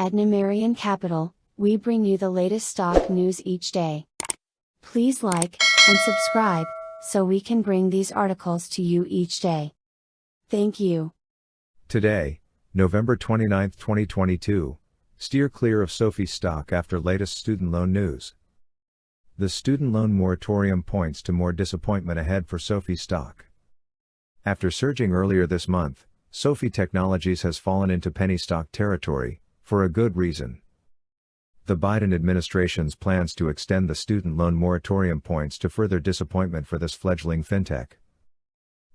At Numerian Capital, we bring you the latest stock news each day. Please like and subscribe so we can bring these articles to you each day. Thank you. Today, November 29, 2022, steer clear of SOFI stock after latest student loan news. The student loan moratorium points to more disappointment ahead for SOFI stock. After surging earlier this month, SOFI Technologies has fallen into penny stock territory, for a good reason. The Biden administration's plans to extend the student loan moratorium points to further disappointment for this fledgling fintech.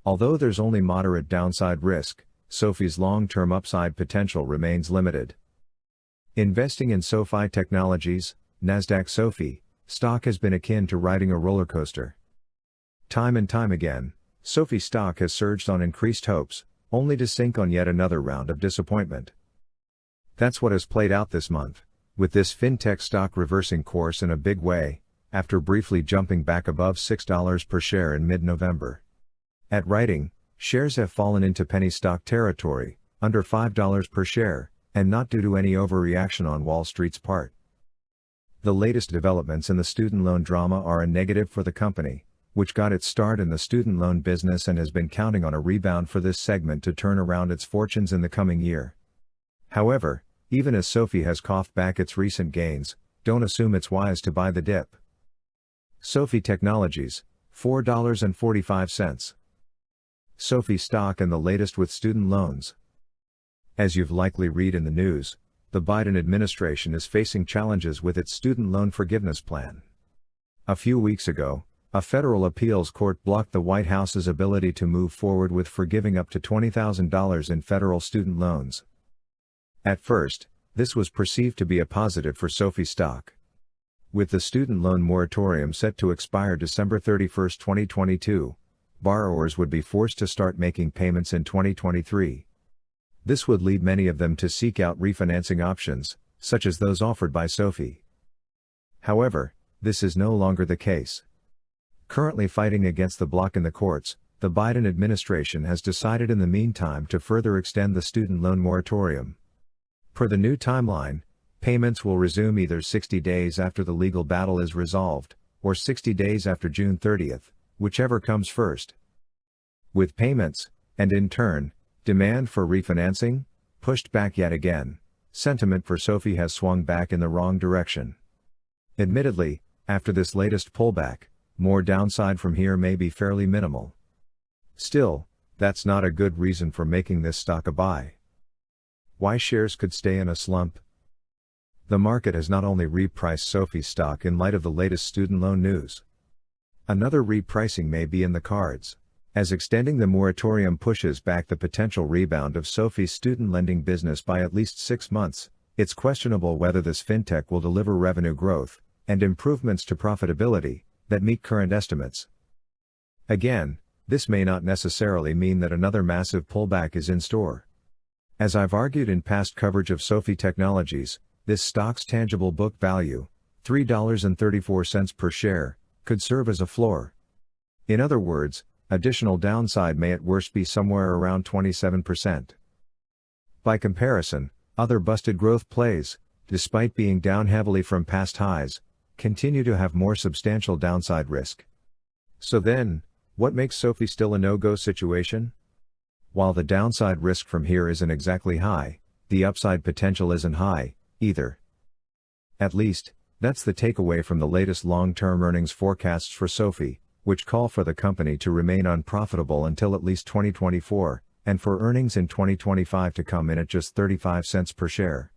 Although there's only moderate downside risk, SOFI's long-term upside potential remains limited. Investing in SOFI Technologies, Nasdaq SOFI, stock has been akin to riding a roller coaster. Time and time again, SOFI stock has surged on increased hopes, only to sink on yet another round of disappointment. That's what has played out this month, with this fintech stock reversing course in a big way, after briefly jumping back above $6 per share in mid-November. At writing, shares have fallen into penny stock territory, under $5 per share, and not due to any overreaction on Wall Street's part. The latest developments in the student loan drama are a negative for the company, which got its start in the student loan business and has been counting on a rebound for this segment to turn around its fortunes in the coming year. However, even as SOFI has coughed back its recent gains, don't assume it's wise to buy the dip. SOFI Technologies, $4.45. SOFI stock and the latest with student loans. As you've likely read in the news, the Biden administration is facing challenges with its student loan forgiveness plan. A few weeks ago, a federal appeals court blocked the White House's ability to move forward with forgiving up to $20,000 in federal student loans. At first, this was perceived to be a positive for SOFI stock. With the student loan moratorium set to expire December 31, 2022, borrowers would be forced to start making payments in 2023. This would lead many of them to seek out refinancing options, such as those offered by SOFI. However, this is no longer the case. Currently fighting against the block in the courts, the Biden administration has decided in the meantime to further extend the student loan moratorium. Per the new timeline, payments will resume either 60 days after the legal battle is resolved, or 60 days after June 30, whichever comes first. With payments, and in turn, demand for refinancing, pushed back yet again, sentiment for SOFI has swung back in the wrong direction. Admittedly, after this latest pullback, more downside from here may be fairly minimal. Still, that's not a good reason for making this stock a buy. Why shares could stay in a slump? The market has not only repriced SOFI stock in light of the latest student loan news. Another repricing may be in the cards, as extending the moratorium pushes back the potential rebound of SOFI's student lending business by at least 6 months. It's questionable whether this fintech will deliver revenue growth and improvements to profitability that meet current estimates. Again, this may not necessarily mean that another massive pullback is in store. As I've argued in past coverage of SOFI Technologies, this stock's tangible book value, $3.34 per share, could serve as a floor. In other words, additional downside may at worst be somewhere around 27%. By comparison, other busted growth plays, despite being down heavily from past highs, continue to have more substantial downside risk. So then, what makes SOFI still a no-go situation? While the downside risk from here isn't exactly high, the upside potential isn't high, either. At least, that's the takeaway from the latest long-term earnings forecasts for SOFI, which call for the company to remain unprofitable until at least 2024, and for earnings in 2025 to come in at just 35 cents per share.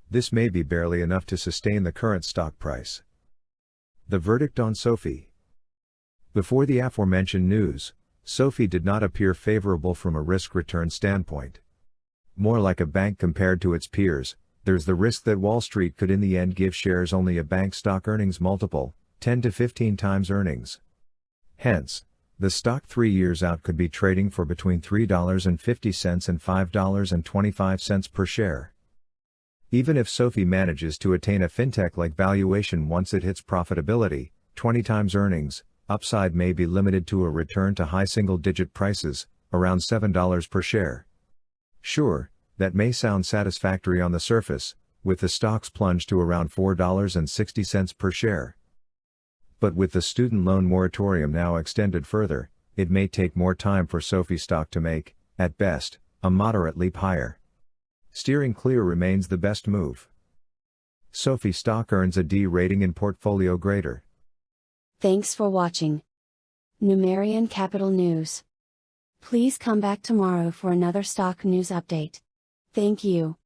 This may be barely enough to sustain the current stock price. The verdict on SOFI. Before the aforementioned news, SOFI did not appear favorable from a risk-return standpoint. More like a bank compared to its peers, there's the risk that Wall Street could in the end give shares only a bank stock earnings multiple, 10 to 15 times earnings. Hence, the stock 3 years out could be trading for between $3.50 and $5.25 per share. Even if SOFI manages to attain a fintech-like valuation once it hits profitability, 20 times earnings, upside may be limited to a return to high single-digit prices, around $7 per share. Sure, that may sound satisfactory on the surface, with the stocks plunged to around $4.60 per share. But with the student loan moratorium now extended further, it may take more time for SOFI stock to make, at best, a moderate leap higher. Steering clear remains the best move. SOFI stock earns a D rating in portfolio grader. Thanks for watching Numerian Capital News. Please come back tomorrow for another stock news update. Thank you.